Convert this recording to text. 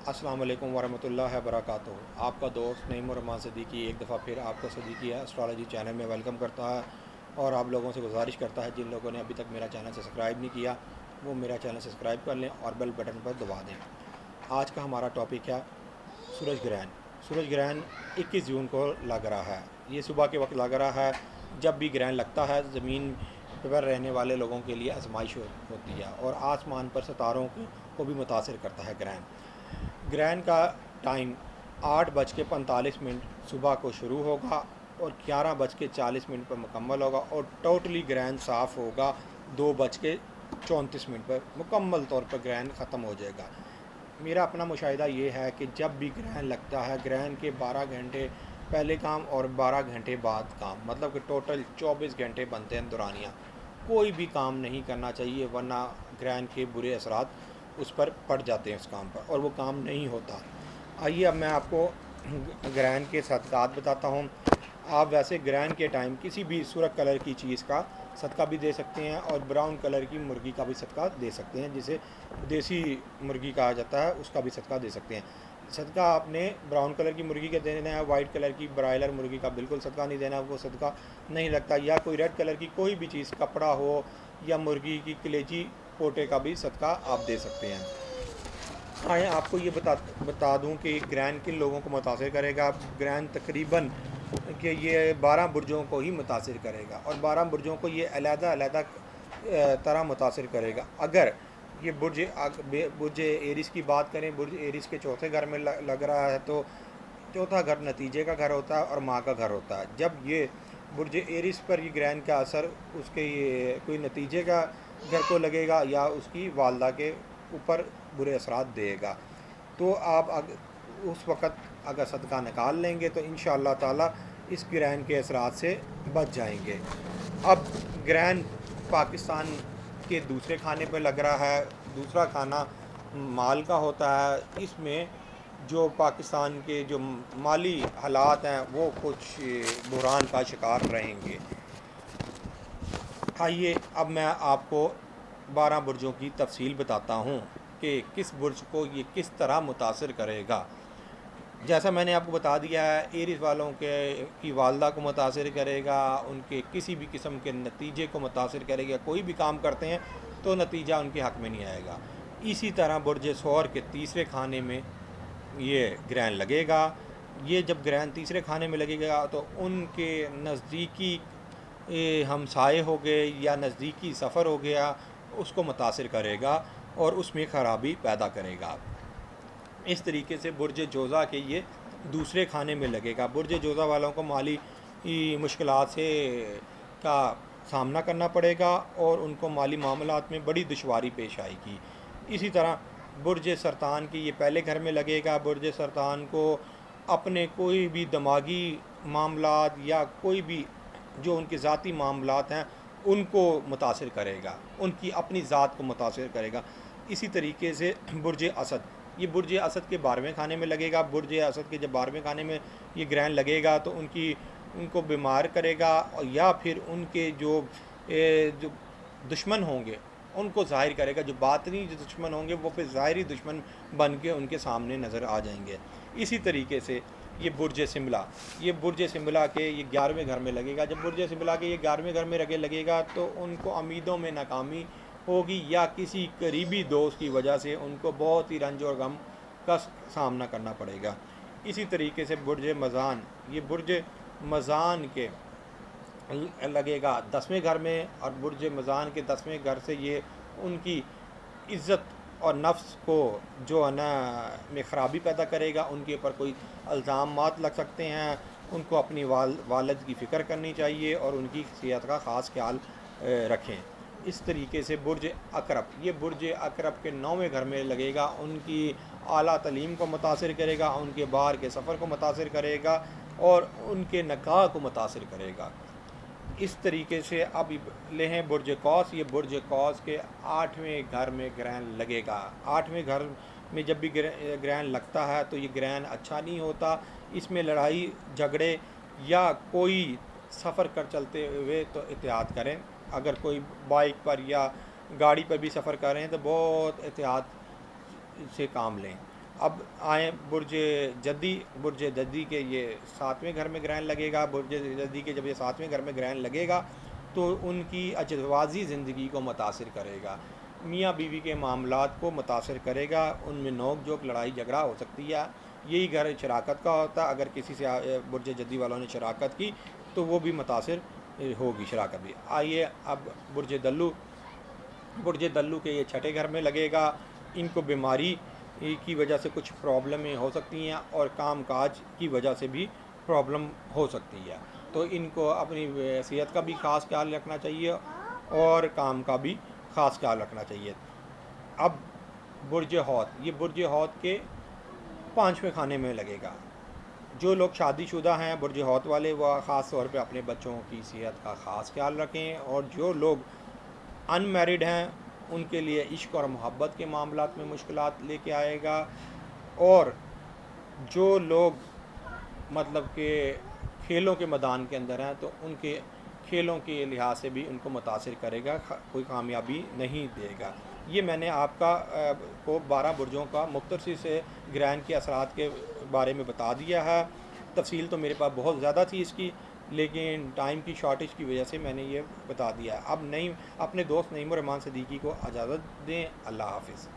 अस्सलाम वालेकुम वरहमतुल्लाहि वबरकातुहू। आपका दोस्त नईम रहमान सिद्दीकी एक दफ़ा फिर आपका सिद्दीकी एस्ट्रोलॉजी चैनल में वेलकम करता है और आप लोगों से गुजारिश करता है जिन लोगों ने अभी तक मेरा चैनल सब्सक्राइब नहीं किया वो मेरा चैनल सब्सक्राइब कर लें और बेल बटन पर दबा दें। आज का हमारा टॉपिक है सूरज ग्रहण। सूरज ग्रहण 21 जून को लग रहा है। ये सुबह के वक्त लग रहा है। जब भी ग्रहण लगता है ज़मीन पर रहने वाले लोगों के लिए आजमाइश होती है और आसमान पर सितारों को भी मुतासिर करता है। ग्रहण का टाइम 8:45 सुबह को शुरू होगा और 11:40 पर मुकम्मल होगा और टोटली ग्रहण साफ़ होगा 2:34 पर मुकम्मल तौर पर ग्रहण ख़त्म हो जाएगा। मेरा अपना मुशाहिदा ये है कि जब भी ग्रहण लगता है ग्रहण के 12 घंटे पहले काम और 12 घंटे बाद काम, मतलब कि टोटल 24 घंटे बनते हैं दौरानिया। कोई भी काम नहीं करना चाहिए वरना ग्रहण के बुरे असरात उस पर पड़ जाते हैं उस काम पर और वो काम नहीं होता। आइए अब मैं आपको ग्रहण के सदक़ात बताता हूँ। आप वैसे ग्रहण के टाइम किसी भी सुर्ख कलर की चीज़ का सदका भी दे सकते हैं और ब्राउन कलर की मुर्गी का भी सदका दे सकते हैं, जिसे देसी मुर्गी कहा जाता है, उसका भी सदका दे सकते हैं। सदका आपने ब्राउन कलर की मुर्गी का देना है, वाइट कलर की ब्रायलर मुर्गी का बिल्कुल सदका नहीं देना, वो सदका नहीं लगता। या कोई रेड कलर की कोई भी चीज़, कपड़ा हो या मुर्गी की कलेजी पोटे का भी सदका आप दे सकते हैं। आए आपको ये बता दूं कि ग्रहण किन लोगों को मुतासिर करेगा। ग्रहण तकरीबन कि ये 12 बुर्जों को ही मुतासिर करेगा और 12 बुर्जों को ये अलग-अलग तरह मुतासिर करेगा। अगर ये बुर्ज एरिस की बात करें, बुर्ज एरिस के चौथे घर में लग रहा है तो चौथा घर नतीजे का घर होता है और माँ का घर होता है। जब ये बुर्ज एरिस पर ये ग्रहण का असर उसके ये कोई नतीजे का घर को लगेगा या उसकी वालदा के ऊपर बुरे असरात देगा, तो आप उस वक़्त अगर सदका निकाल लेंगे तो इंशाअल्लाह ताला इस ग्रहण के असरात से बच जाएंगे। अब ग्रहण पाकिस्तान के दूसरे खाने पर लग रहा है। दूसरा खाना माल का होता है। इसमें जो पाकिस्तान के जो माली हालात हैं वो कुछ बुहरान का शिकार रहेंगे। आइए अब मैं आपको 12 बुर्जों की तफसील बताता हूँ कि किस बुर्ज को ये किस तरह मुतासिर करेगा। जैसा मैंने आपको बता दिया है, एरिस वालों की वालदा को मुतासिर करेगा, उनके किसी भी किस्म के नतीजे को मुतासिर करेगा। कोई भी काम करते हैं तो नतीजा उनके हक़ में नहीं आएगा। इसी तरह बुर्ज सौर के तीसरे खाने में ये ग्रहण लगेगा। ये जब ग्रहण तीसरे खाने में लगेगा तो उनके नज़दीकी हमसाए हो गए या नज़दीकी सफ़र हो गया उसको मुतासिर करेगा और उसमें ख़राबी पैदा करेगा। इस तरीके से बुर्ज जोज़ा के ये दूसरे खाने में लगेगा। बुर्ज जोज़ा वालों को माली मुश्किलात से का सामना करना पड़ेगा और उनको माली मामलात में बड़ी दुश्वारी पेश आएगी। इसी तरह बुर्ज सरतान के ये पहले घर में लगेगा। बुर्ज सरतान को अपने कोई भी दिमागी मामलात या कोई भी जो उनके ज़ाती मामलात हैं उनको मुतासिर करेगा, उनकी अपनी ज़ात को मुतासिर करेगा। इसी तरीके से बुर्ज असद, ये बुर्ज असद के 12वें खाने में लगेगा। बुर्ज असद के जब 12वें खाने में ये ग्रहण लगेगा तो उनको बीमार करेगा या फिर उनके जो दुश्मन होंगे उनको ज़ाहिर करेगा। जो बातनी जो दुश्मन होंगे वो फिर ज़ाहिरी दुश्मन बन के उनके सामने नज़र आ जाएंगे। इसी तरीके से ये बुर्ज सिमला के ये 11वें घर में लगेगा। जब बुर्ज सिमला के ये 11वें घर में लगेगा तो उनको उम्मीदों में नाकामी होगी या किसी करीबी दोस्त की वजह से उनको बहुत ही रंज और गम का सामना करना पड़ेगा। इसी तरीके से बुर्ज मज़ान, ये बुर्ज मज़ान के लगेगा 10वें घर में और बुर्ज मज़ान के 10वें घर से ये उनकी इज़्ज़त और नफ्स को जो है ना में ख़राबी पैदा करेगा। उनके ऊपर कोई इल्ज़ामात लग सकते हैं। उनको अपनी वालिद की फ़िक्र करनी चाहिए और उनकी सेहत का ख़ास ख्याल रखें। इस तरीके से बुर्ज अकरब, ये बुर्ज अकरब के 9वें घर में लगेगा। उनकी आला तालीम को मुतासिर करेगा, उनके बाहर के सफ़र को मुतासिर करेगा और उनके निकाह को मुतासिर करेगा। इस तरीके से अब लें बुर्ज कौस, ये बुर्ज कौस के 8वें घर में ग्रहण लगेगा। 8वें घर में जब भी ग्रहण लगता है तो ये ग्रहण अच्छा नहीं होता। इसमें लड़ाई झगड़े या कोई सफ़र कर चलते हुए तो एहतियात करें। अगर कोई बाइक पर या गाड़ी पर भी सफ़र करें तो बहुत एहतियात से काम लें। اب آئیں برج جدی کے یہ 7ویں گھر میں گرہن لگے گا. برج جدی کے جب یہ 7ویں گھر میں گرہن لگے گا تو ان کی اجتماعی زندگی کو متاثر کرے گا, میاں بیوی کے معاملات کو متاثر کرے گا, ان میں نوک جھوک لڑائی جھگڑا ہو سکتی ہے. یہی گھر شراکت کا ہوتا ہے, اگر کسی سے برج جدی والوں نے شراکت کی تو وہ بھی متاثر ہوگی شراکت بھی. آئیے اب برج دلو کے یہ 6ٹھے گھر میں لگے گا. ان کو بیماری کی وجہ سے کچھ پرابلمیں ہو سکتی ہیں اور کام کاج کی وجہ سے بھی پرابلم ہو سکتی ہے, تو ان کو اپنی صحت کا بھی خاص خیال رکھنا چاہیے اور کام کا بھی خاص خیال رکھنا چاہیے. اب برج حوت, یہ برج حوت کے 5ویں خانے میں لگے گا. جو لوگ شادی شدہ ہیں برج حوت والے, وہ خاص طور پہ اپنے بچوں کی صحت کا خاص خیال رکھیں, اور جو لوگ ان میرڈ ہیں ان کے لیے عشق اور محبت کے معاملات میں مشکلات لے کے آئے گا, اور جو لوگ مطلب کہ کھیلوں کے میدان کے اندر ہیں تو ان کے کھیلوں کے لحاظ سے بھی ان کو متاثر کرے گا, کوئی کامیابی نہیں دے گا. یہ میں نے آپ کو 12 برجوں کا مختصر سے گرہن کے اثرات کے بارے میں بتا دیا ہے. تفصیل تو میرے پاس بہت زیادہ تھی اس کی, لیکن ٹائم کی شارٹیج کی وجہ سے میں نے یہ بتا دیا ہے. اب اپنے دوست نعیم الرحمان صدیقی کو اجازت دیں. اللہ حافظ.